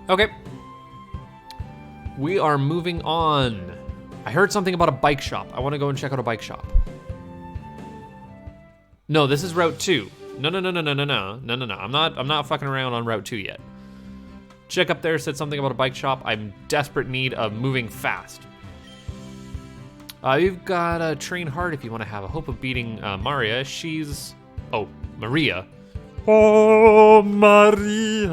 Okay. We are moving on. I heard something about a bike shop. I want to go and check out a bike shop. No, this is Route 2. No. I'm not fucking around on Route 2 yet. Chick up there said something about a bike shop. I'm in desperate need of moving fast. You've got to train hard if you want to have a hope of beating Maria. She's... Oh, Maria. Oh, Maria.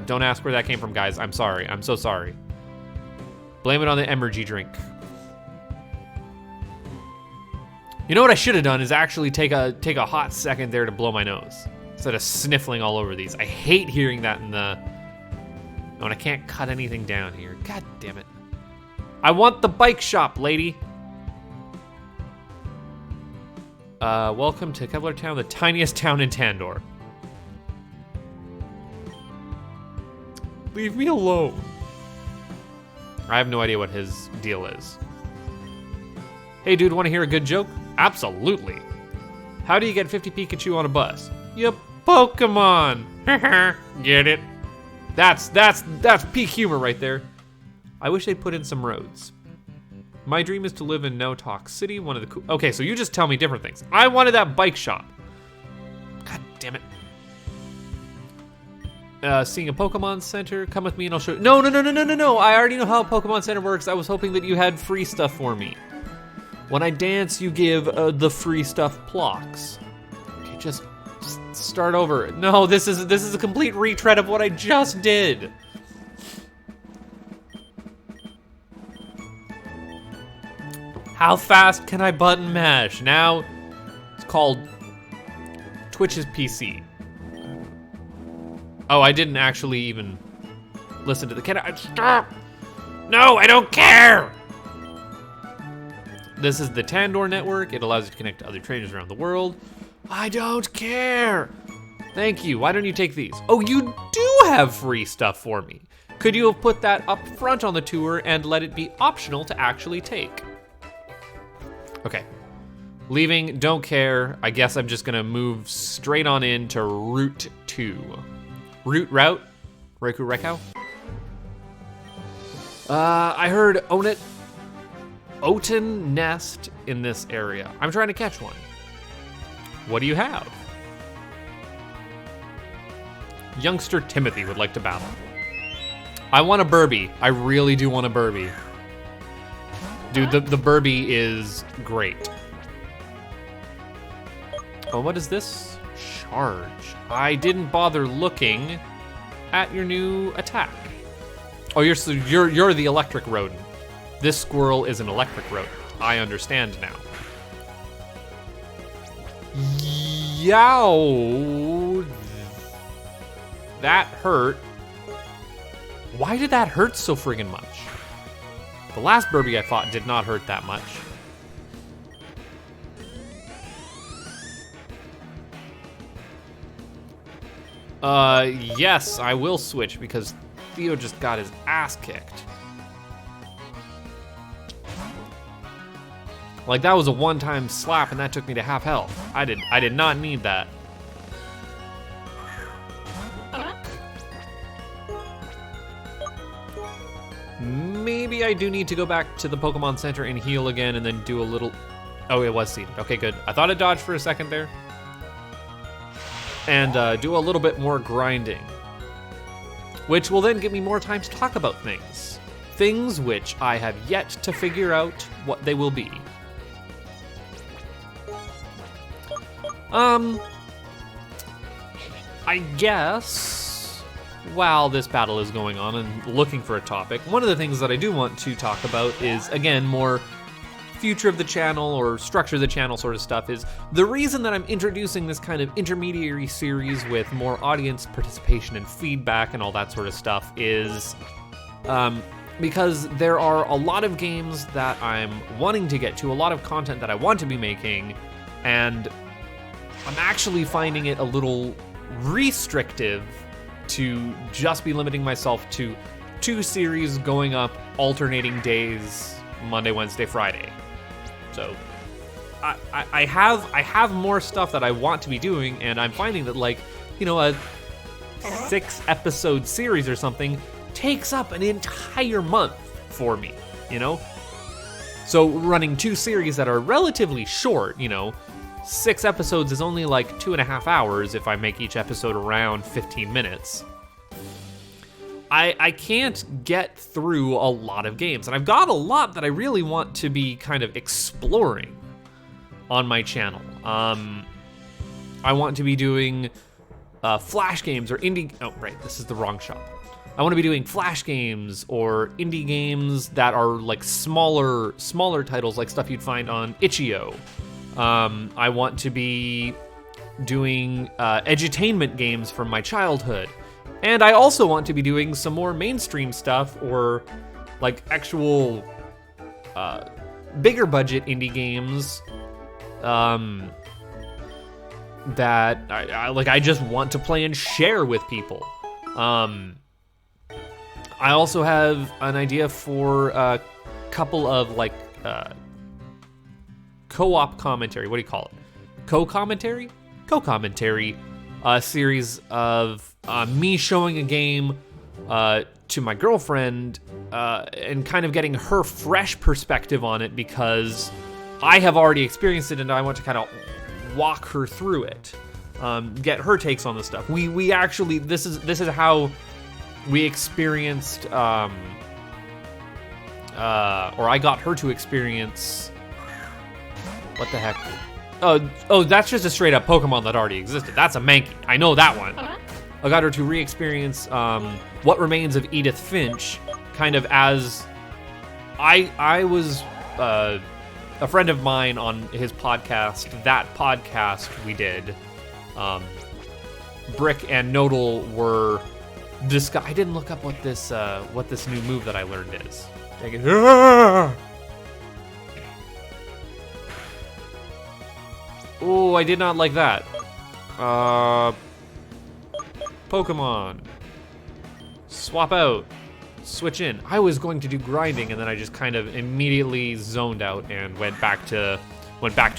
Don't ask where that came from, guys. I'm sorry. I'm so sorry. Blame it on the energy drink. You know what I should have done is actually take a hot second there to blow my nose instead of sniffling all over these. I hate hearing that in the... Oh, and I can't cut anything down here. God damn it. I want the bike shop, lady. Welcome to Kevlar Town, the tiniest town in Tandor. Leave me alone. I have no idea what his deal is. Hey, dude, want to hear a good joke? Absolutely. How do you get 50 Pikachu on a bus? You Pokemon. Get it? That's peak humor right there. I wish they'd put in some roads. My dream is to live in No Talk City, one of the cool... Okay, so you just tell me different things. I wanted that bike shop. God damn it. Seeing a Pokemon Center, come with me and I'll show you. No. I already know how a Pokemon Center works. I was hoping that you had free stuff for me. When I dance, you give the free stuff blocks. Okay, just start over. No, this is a complete retread of what I just did. How fast can I button mash? Now, it's called Twitch's PC. Oh, I didn't actually even listen to the... Can I... Stop! No, I don't care! This is the Tandor network. It allows you to connect to other trainers around the world. I don't care! Thank you. Why don't you take these? Oh, you do have free stuff for me. Could you have put that up front on the tour and let it be optional to actually take? Okay. Leaving, don't care. I guess I'm just gonna move straight on into Route 2. Route? Reku Rekau? I heard Oten nest in this area. I'm trying to catch one. What do you have? Youngster Timothy would like to battle. I want a Burby. I really do want a Burby. Dude, the Burby is great. Oh, what is this? Charge. I didn't bother looking at your new attack. Oh, you're the electric rodent. This squirrel is an electric rodent. I understand now. Yow. That hurt. Why did that hurt so friggin' much? The last Burby I fought did not hurt that much. Yes, I will switch because Theo just got his ass kicked. Like, that was a one-time slap and that took me to half health. I did not need that. Maybe I do need to go back to the Pokemon Center and heal again and then do a little... Oh, it was seeded. Okay, good. I thought it dodged for a second there. And do a little bit more grinding. Which will then give me more time to talk about things. Things which I have yet to figure out what they will be. I guess while this battle is going on and looking for a topic, one of the things that I do want to talk about is, again, more future of the channel or structure of the channel sort of stuff. Is the reason that I'm introducing this kind of intermediary series with more audience participation and feedback and all that sort of stuff is because there are a lot of games that I'm wanting to get to, a lot of content that I want to be making, and I'm actually finding it a little restrictive to just be limiting myself to 2 series going up alternating days, Monday, Wednesday, Friday. So I have more stuff that I want to be doing, and I'm finding that, like, you know, a 6-episode series or something takes up an entire month for me, you know? So running 2 series that are relatively short, you know, 6 episodes is only like 2.5 hours if I make each episode around 15 minutes. I can't get through a lot of games, and I've got a lot that I really want to be kind of exploring on my channel. I want to be doing Flash games or indie, oh right, this is the wrong shop. I want to be doing Flash games or indie games that are like smaller titles, like stuff you'd find on itch.io. I want to be doing edutainment games from my childhood. And I also want to be doing some more mainstream stuff or like actual bigger budget indie games that I just want to play and share with people. I also have an idea for a couple of like co-op commentary. What do you call it? Co-commentary? Co-commentary series of me showing a game to my girlfriend and kind of getting her fresh perspective on it because I have already experienced it and I want to kind of walk her through it, get her takes on the stuff. We actually, this is how we experienced, or I got her to experience, what the heck? Oh, that's just a straight up Pokemon that already existed. That's a Mankey. I know that one. I got her to re-experience What Remains of Edith Finch, kind of as I was a friend of mine on his podcast. That podcast we did, Brick and Nodal were I didn't look up what this new move that I learned is. Dang it. Oh, I did not like that. Pokemon. Swap out. Switch in. I was going to do grinding and then I just kind of immediately zoned out and went back to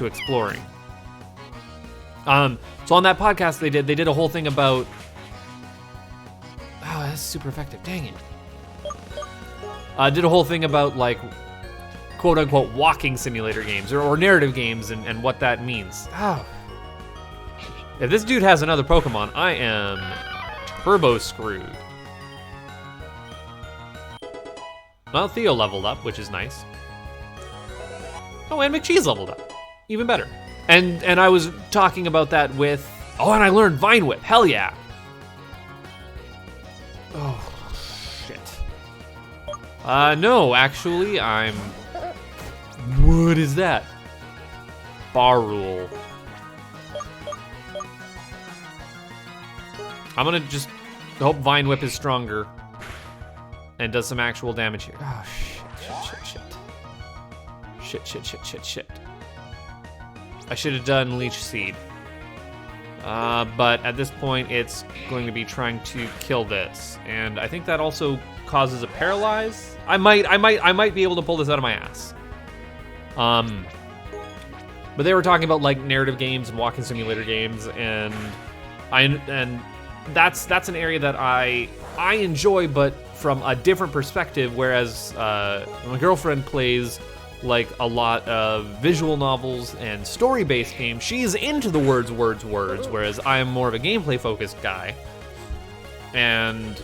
exploring. So on that podcast they did a whole thing about, oh, that's super effective. Dang it. Did a whole thing about like quote unquote walking simulator games or narrative games and what that means. Oh. If this dude has another Pokemon, I am turbo screwed. Well, Theo leveled up, which is nice. Oh, and McCheese leveled up. Even better. And I was talking about that with, oh, and I learned Vine Whip. Hell yeah. Oh, shit. No, actually, what is that? Bar rule. I'm gonna just hope Vine Whip is stronger and does some actual damage here. Oh, shit. I should have done Leech Seed. But at this point, it's going to be trying to kill this. And I think that also causes a Paralyze. I might be able to pull this out of my ass. But they were talking about like narrative games and walking simulator games, and that's an area that I enjoy, but from a different perspective. Whereas my girlfriend plays like a lot of visual novels and story-based games. She's into the words, whereas I am more of a gameplay-focused guy. And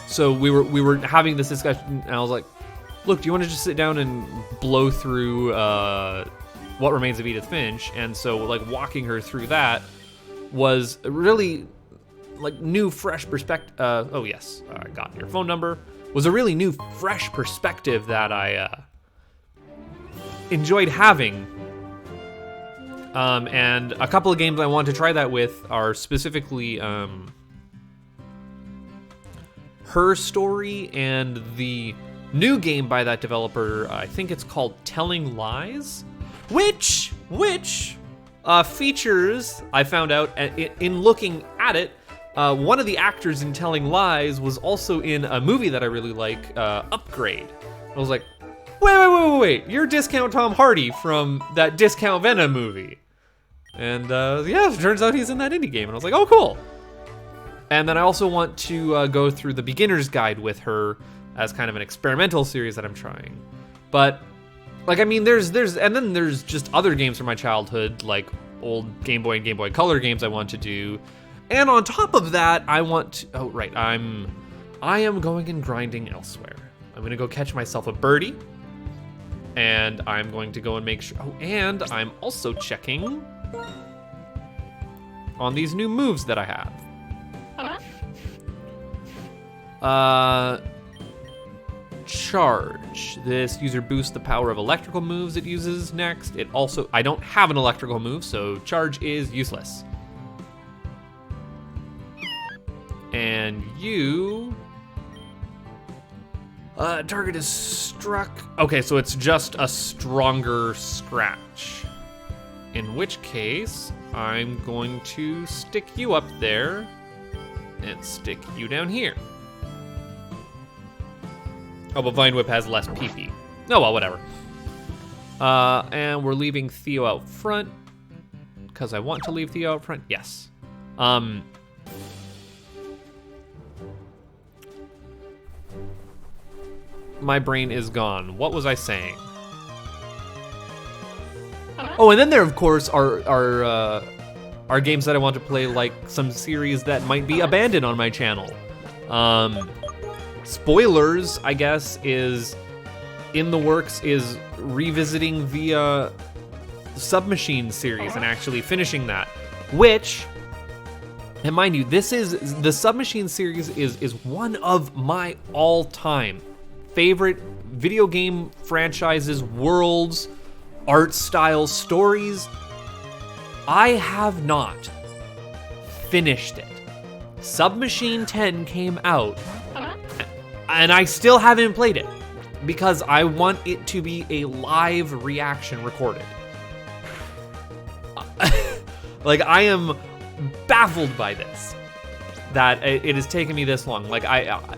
so we were having this discussion, and I was like, look, do you want to just sit down and blow through What Remains of Edith Finch? And so like walking her through that was really like new, fresh perspective. Oh yes, I got your phone number. Was a really new, fresh perspective that I enjoyed having. And a couple of games I want to try that with are specifically Her Story and the new game by that developer. I think it's called Telling Lies, which features, I found out in looking at it, one of the actors in Telling Lies was also in a movie that I really like, Upgrade. I was like, wait, you're Discount Tom Hardy from that Discount Venom movie. And yeah, it turns out he's in that indie game, and I was like, oh, cool. And then I also want to go through the beginner's guide with her as kind of an experimental series that I'm trying. But, like, I mean, there's just other games from my childhood, like old Game Boy and Game Boy Color games I want to do. And on top of that, I want to, oh, right, I am going and grinding elsewhere. I'm gonna go catch myself a birdie. And I'm going to go and make sure, oh, and I'm also checking on these new moves that I have. Charge. This user boosts the power of electrical moves it uses next. It also, I don't have an electrical move, so charge is useless. And you... target is struck. Okay, so it's just a stronger scratch. In which case, I'm going to stick you up there and stick you down here. Oh, but Vine Whip has less PP. Oh, well, whatever. And we're leaving Theo out front because I want to leave Theo out front. Yes. My brain is gone. What was I saying? Oh, and then there, of course, are games that I want to play, like some series that might be abandoned on my channel. Spoilers, I guess, is in the works, is revisiting the Submachine series and actually finishing that, which, and mind you, this is, the Submachine series is one of my all-time favorite video game franchises, worlds, art styles, stories. I have not finished it. Submachine 10 came out, and I still haven't played it because I want it to be a live reaction recorded. Like, I am baffled by this, that it has taken me this long. Like,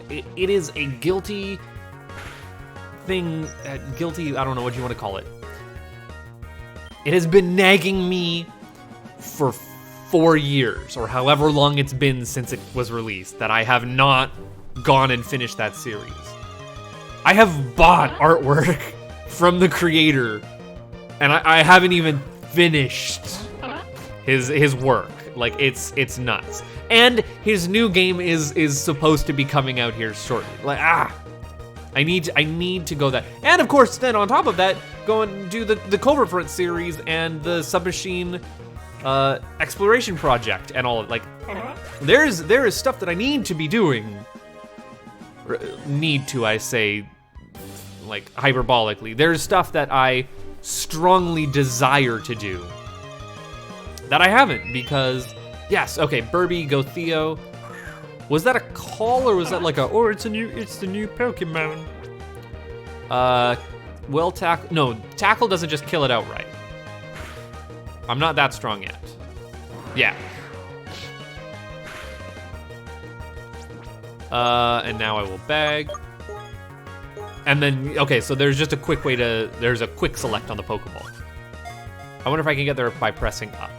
it is a guilty thing, guilty, I don't know what you want to call it. It has been nagging me for 4 years, or however long it's been since it was released, that I have not gone and finished that series. I have bought artwork from the creator, and I haven't even finished his work. Like, it's nuts. And his new game is supposed to be coming out here shortly. Like, I need to go that. And of course, then on top of that, go and do the Covert Front series and the Submachine exploration project and all of, like, there is stuff that I need to be doing. Need to, I say, like, hyperbolically. There's stuff that I strongly desire to do that I haven't, because, yes, okay, Burby, go Theo. Was that a call, or was that like it's the new Pokemon? Will tackle, no, tackle doesn't just kill it outright. I'm not that strong yet. Yeah. And now I will bag. And then, okay, so there's just a quick way to, there's a quick select on the Pokeball. I wonder if I can get there by pressing up.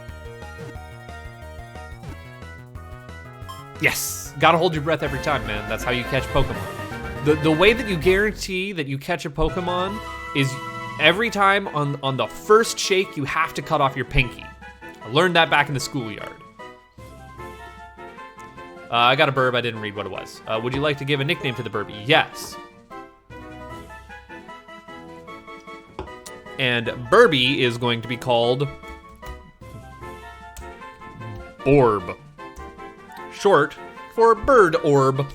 Yes, gotta hold your breath every time, man. That's how you catch Pokemon. The way that you guarantee that you catch a Pokemon is every time on the first shake, you have to cut off your pinky. I learned that back in the schoolyard. I got a burb, I didn't read what it was. Would you like to give a nickname to the Burby? Yes. And Burby is going to be called Orb. Short for Bird Orb.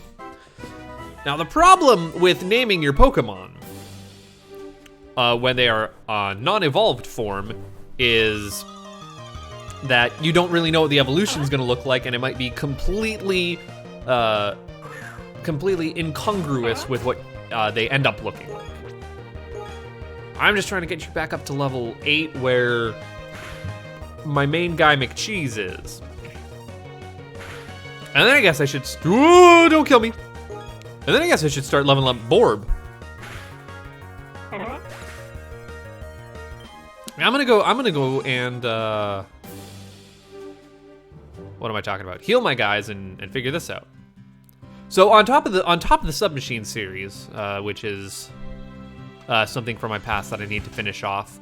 Now, the problem with naming your Pokemon when they are non-evolved form is that you don't really know what the evolution is going to look like, and it might be completely incongruous with what they end up looking like. I'm just trying to get you back up to level 8 where my main guy McCheese is. And then I guess I should, ooh, don't kill me. And then I guess I should start leveling up Borb. I'm gonna go and what am I talking about? Heal my guys and figure this out. So on top of the submachine series, which is something from my past that I need to finish off,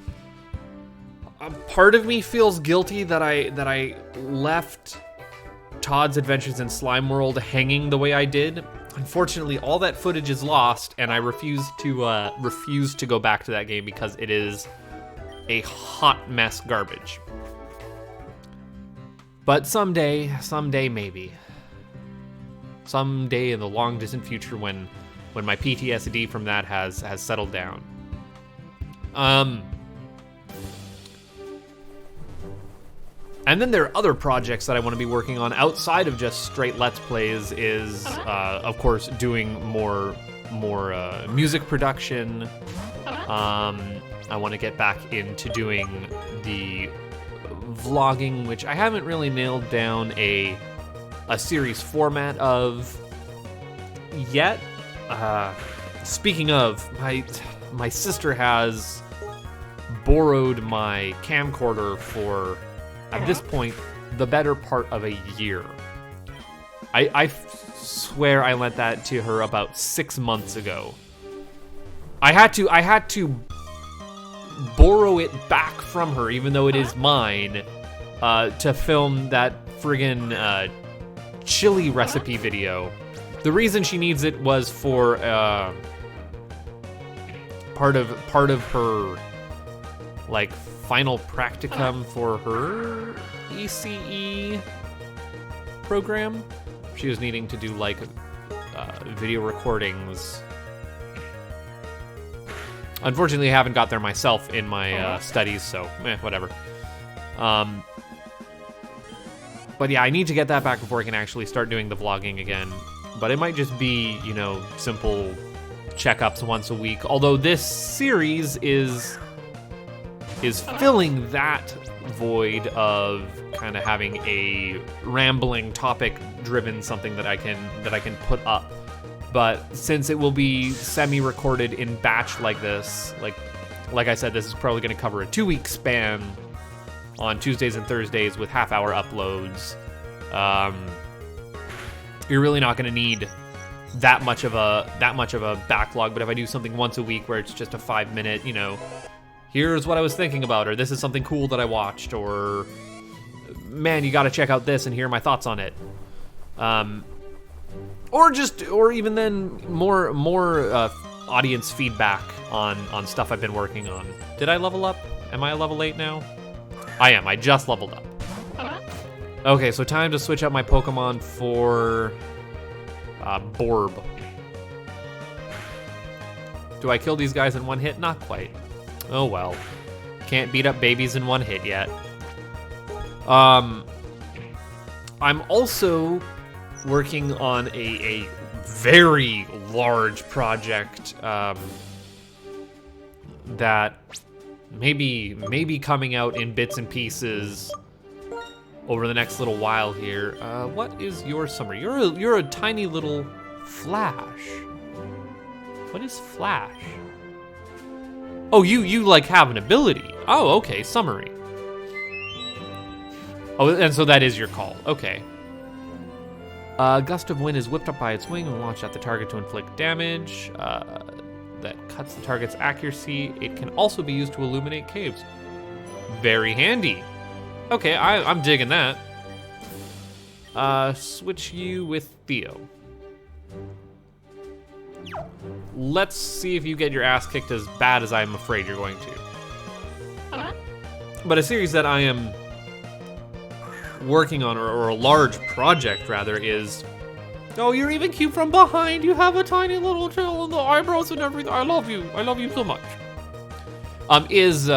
part of me feels guilty that I left Todd's Adventures in Slime World hanging the way I did. Unfortunately, all that footage is lost, and I refuse to go back to that game because it is a hot mess garbage. But someday maybe. Someday in the long distant future when my PTSD from that has settled down. And then there are other projects that I want to be working on outside of just straight Let's Plays is, of course, doing more music production. I want to get back into doing the vlogging, which I haven't really nailed down a series format of yet. Speaking of, my sister has borrowed my camcorder for, at this point, the better part of a year. I swear I lent that to her about 6 months ago. I had to borrow it back from her, even though it is mine, to film that friggin' chili recipe video. The reason she needs it was for part of her like final practicum for her ECE program. She was needing to do like video recordings. Unfortunately, I haven't got there myself in my studies, so whatever. But yeah, I need to get that back before I can actually start doing the vlogging again. But it might just be, you know, simple checkups once a week. Although this series is filling that void of kind of having a rambling topic-driven something that I can put up. But since it will be semi-recorded in batch like this, like I said, this is probably going to cover a 2-week span on Tuesdays and Thursdays with half-hour uploads. You're really not going to need that much of a backlog. But if I do something once a week where it's just a 5-minute, you know, here's what I was thinking about, or this is something cool that I watched, or man, you got to check out this and hear my thoughts on it. Or even then more audience feedback on stuff I've been working on. Did I level up? Am I a level 8 now? I am. I just leveled up. Okay, so time to switch out my Pokemon for Borb. Do I kill these guys in one hit? Not quite. Oh well. Can't beat up babies in one hit yet. I'm also working on a very large project that maybe coming out in bits and pieces over the next little while here. What is your summary? You're a tiny little Flash. What is Flash? Oh, you like have an ability. Oh, okay, summary. Oh, and so that is your call. Okay. A gust of wind is whipped up by its wing and launched at the target to inflict damage. That cuts the target's accuracy. It can also be used to illuminate caves. Very handy. Okay, I'm digging that. Switch you with Theo. Let's see if you get your ass kicked as bad as I'm afraid you're going to. But a series that I am working on, or a large project rather, is... Oh, you're even cute from behind. You have a tiny little tail and the eyebrows and everything. I love you. I love you so much. Is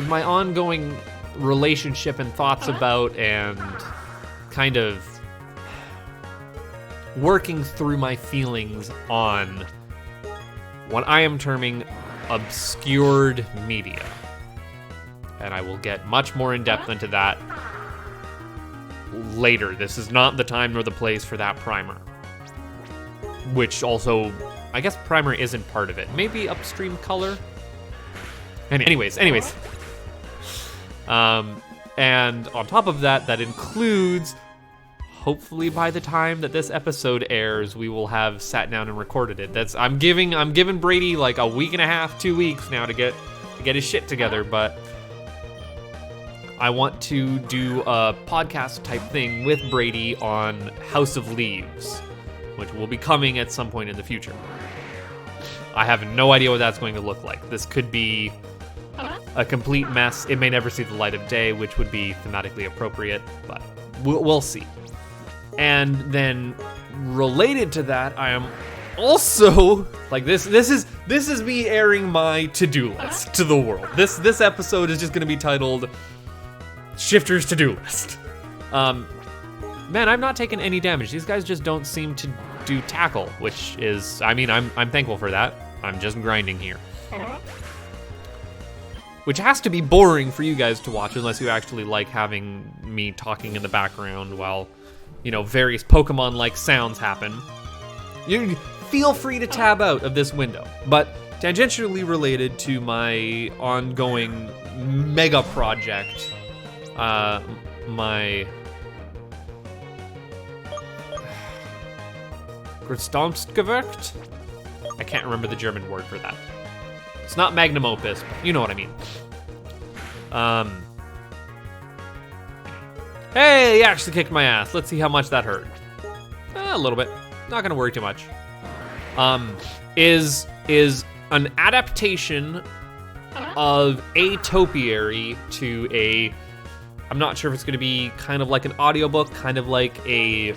my ongoing relationship and thoughts about and kind of working through my feelings on what I am terming obscured media. And I will get much more in depth into that later. This is not the time nor the place for that primer. Which also, I guess primer isn't part of it. Maybe upstream color? Anyways. And on top of that, that includes, hopefully by the time that this episode airs, we will have sat down and recorded it. I'm giving Brady like a week and a half, 2 weeks now to get his shit together, but I want to do a podcast type thing with Brady on House of Leaves, which will be coming at some point in the future. I have no idea what that's going to look like. This could be a complete mess. It may never see the light of day, which would be thematically appropriate, but we'll see. And then related to that, I am also like this is me airing my to-do list to the world. This episode is just going to be titled Shifter's to-do list. Man, I've not taken any damage. These guys just don't seem to do tackle, which is, I mean, I'm thankful for that. I'm just grinding here. Which has to be boring for you guys to watch unless you actually like having me talking in the background while, you know, various Pokemon-like sounds happen. You feel free to tab out of this window. But tangentially related to my ongoing mega project, my Gestaltungswerk? I can't remember the German word for that. It's not magnum opus, but you know what I mean. Hey, he actually kicked my ass. Let's see how much that hurt. A little bit. Not gonna worry too much. Is an adaptation of a topiary to a, I'm not sure if it's gonna be kind of like an audiobook, kind of like a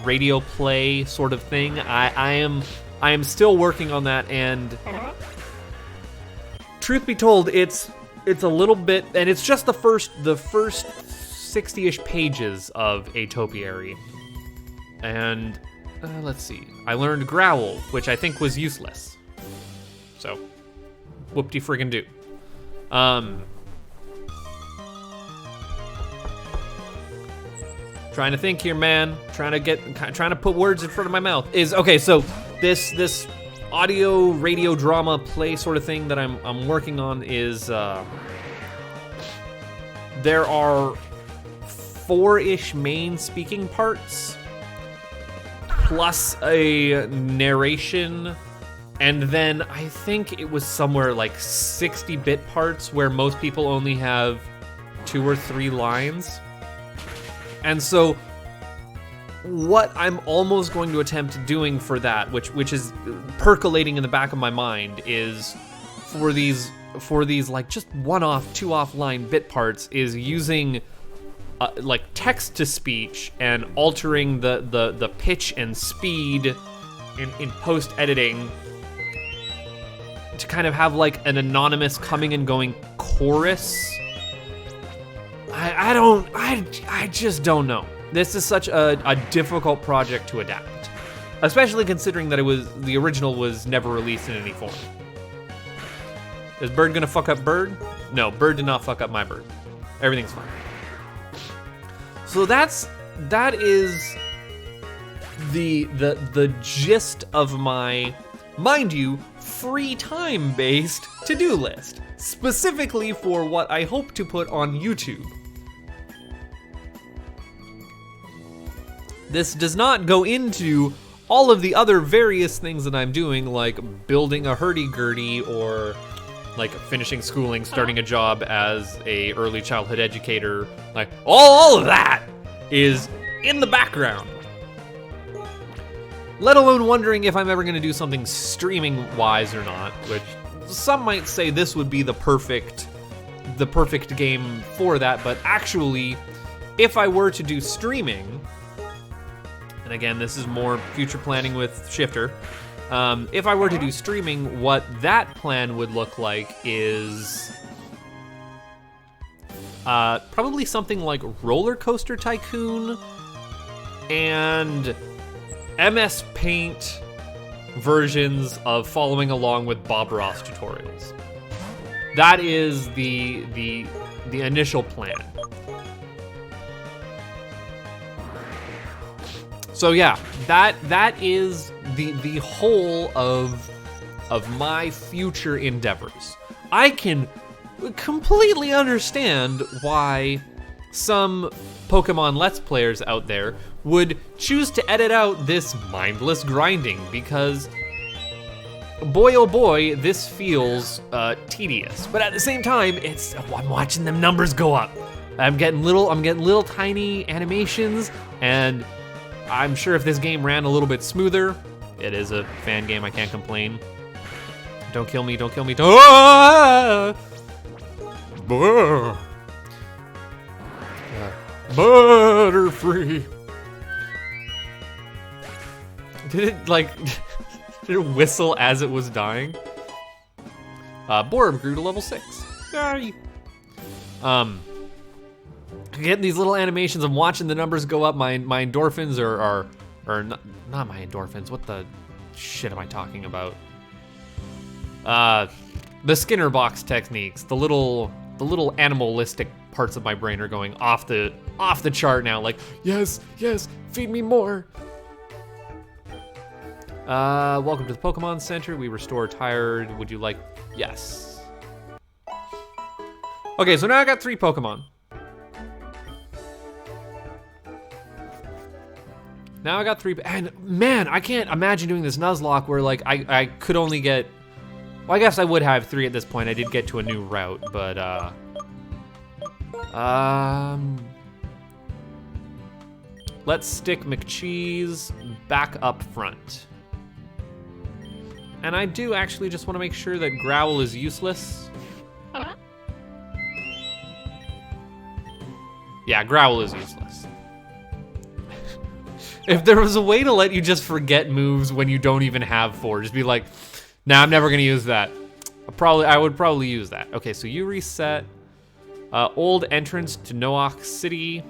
radio play sort of thing. I am still working on that, and truth be told, it's a little bit, and it's just the first 60-ish pages of a topiary. And let's see, I learned Growl, which I think was useless. So, whoop-de-friggin' do. Trying to think here, man. Trying to put words in front of my mouth. Okay, so this audio radio drama play sort of thing that I'm working on is there are 4-ish main speaking parts plus a narration, and then I think it was somewhere like 60-bit parts where most people only have 2 or 3 lines. And so what I'm almost going to attempt doing for that, which is percolating in the back of my mind, is for these like just 1-off, 2-off line bit parts, is using like text to speech and altering the pitch and speed in post editing to kind of have like an anonymous coming and going chorus. I just don't know. This is such a difficult project to adapt, especially considering that the original was never released in any form. Is Bird gonna fuck up Bird? No, Bird did not fuck up my Bird. Everything's fine. So that is the gist of my, mind you, free time based to-do list, specifically for what I hope to put on YouTube. This does not go into all of the other various things that I'm doing, like building a hurdy-gurdy, or like finishing schooling, starting a job as a early childhood educator. Like all of that is in the background. Let alone wondering if I'm ever gonna do something streaming-wise or not, which some might say this would be the perfect game for that, but actually, if I were to do streaming, and again, this is more future planning with Shifter, if I were to do streaming, what that plan would look like is probably something like Roller Coaster Tycoon and MS Paint versions of following along with Bob Ross tutorials. That is the initial plan. So yeah, that is the whole of my future endeavors. I can completely understand why some Pokemon Let's Players out there would choose to edit out this mindless grinding because, boy oh boy, this feels tedious. But at the same time, I'm watching them numbers go up. I'm getting little tiny animations, and I'm sure if this game ran a little bit smoother, it is a fan game, I can't complain. Don't kill me, don't kill me, don't. Ah! Butterfree. Did it did it whistle as it was dying? Borb grew to level 6. Sorry. Getting these little animations of watching the numbers go up. My endorphins are not my endorphins. What the shit am I talking about? The Skinner box techniques. The little animalistic parts of my brain are going off the chart now. Like, yes, feed me more. Welcome to the Pokemon Center. We restore tired. Would you like? Yes. Okay, so now I got 3 Pokemon. Now I got 3, and man, I can't imagine doing this Nuzlocke where like I could only get. Well, I guess I would have 3 at this point. I did get to a new route, but let's stick McCheese back up front. And I do actually just want to make sure that Growl is useless. Yeah, Growl is useless. If there was a way to let you just forget moves when you don't even have 4, just be like, nah, I'm never gonna use that. I would probably use that. Okay, so you reset. Old entrance to Noak City.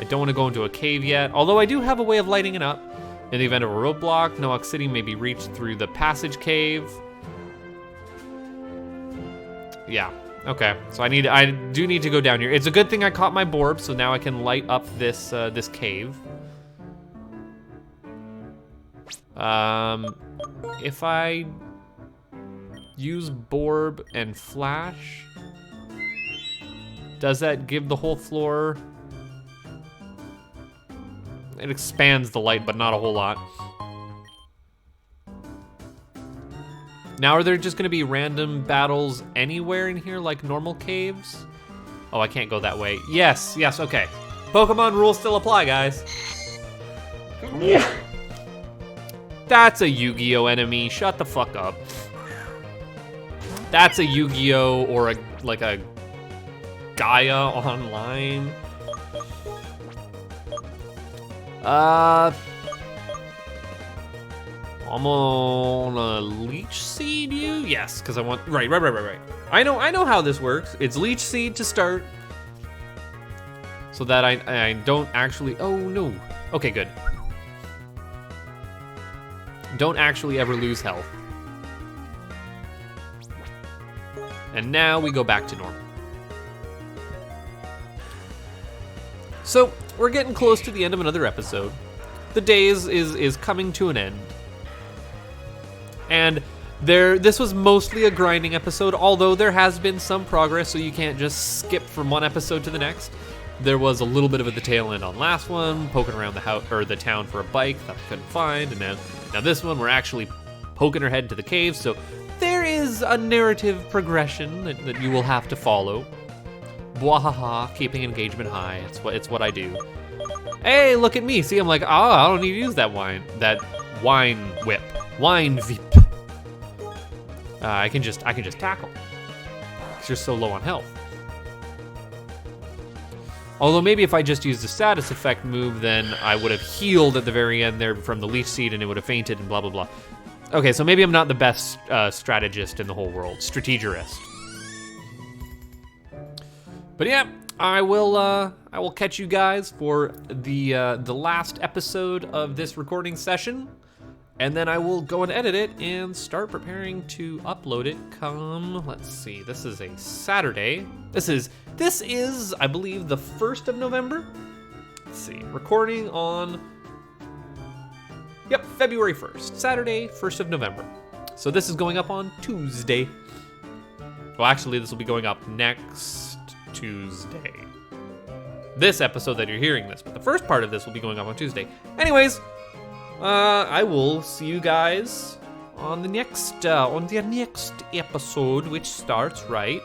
I don't want to go into a cave yet, although I do have a way of lighting it up. In the event of a roadblock, Noak City may be reached through the passage cave. Yeah, okay. So I do need to go down here. It's a good thing I caught my Borb, so now I can light up this this cave. If I use Borb and Flash, does that give the whole floor? It expands the light, but not a whole lot. Now, are there just gonna be random battles anywhere in here, like normal caves? Oh, I can't go that way. Yes, okay. Pokemon rules still apply, guys. Yeah. That's a Yu-Gi-Oh enemy, shut the fuck up. That's a Yu-Gi-Oh or a Gaia online. I'm gonna Leech Seed you? Yes, because I want, right. I know how this works. It's Leech Seed to start, so that I don't actually, oh no. Okay, good. Don't actually ever lose health. And now we go back to normal. So, we're getting close to the end of another episode. The day is coming to an end. And this was mostly a grinding episode, although there has been some progress, so you can't just skip from one episode to the next. There was a little bit of the tail end on last one, poking around the house or the town for a bike that I couldn't find, and now this one we're actually poking our head into the cave, so there is a narrative progression that you will have to follow. Bwahaha, keeping engagement high. It's what I do. Hey, look at me. See, I'm like, oh, I don't need to use that wine whip. Wine vip. I can just tackle. It's just so low on health. Although maybe if I just used the status effect move, then I would have healed at the very end there from the Leech Seed and it would have fainted and blah, blah, blah. Okay, so maybe I'm not the best strategist in the whole world. Strategist. But yeah, I will catch you guys for the last episode of this recording session, and then I will go and edit it and start preparing to upload it come, let's see, this is a Saturday. This is, I believe, the 1st of November. Let's see, recording on, yep, February 1st, Saturday, 1st of November. So this is going up on Tuesday. Well, actually, this will be going up next Tuesday. this episode that you're hearing this, but the first part of this will be going up on Tuesday. Anyways, I will see you guys on the next episode, which starts right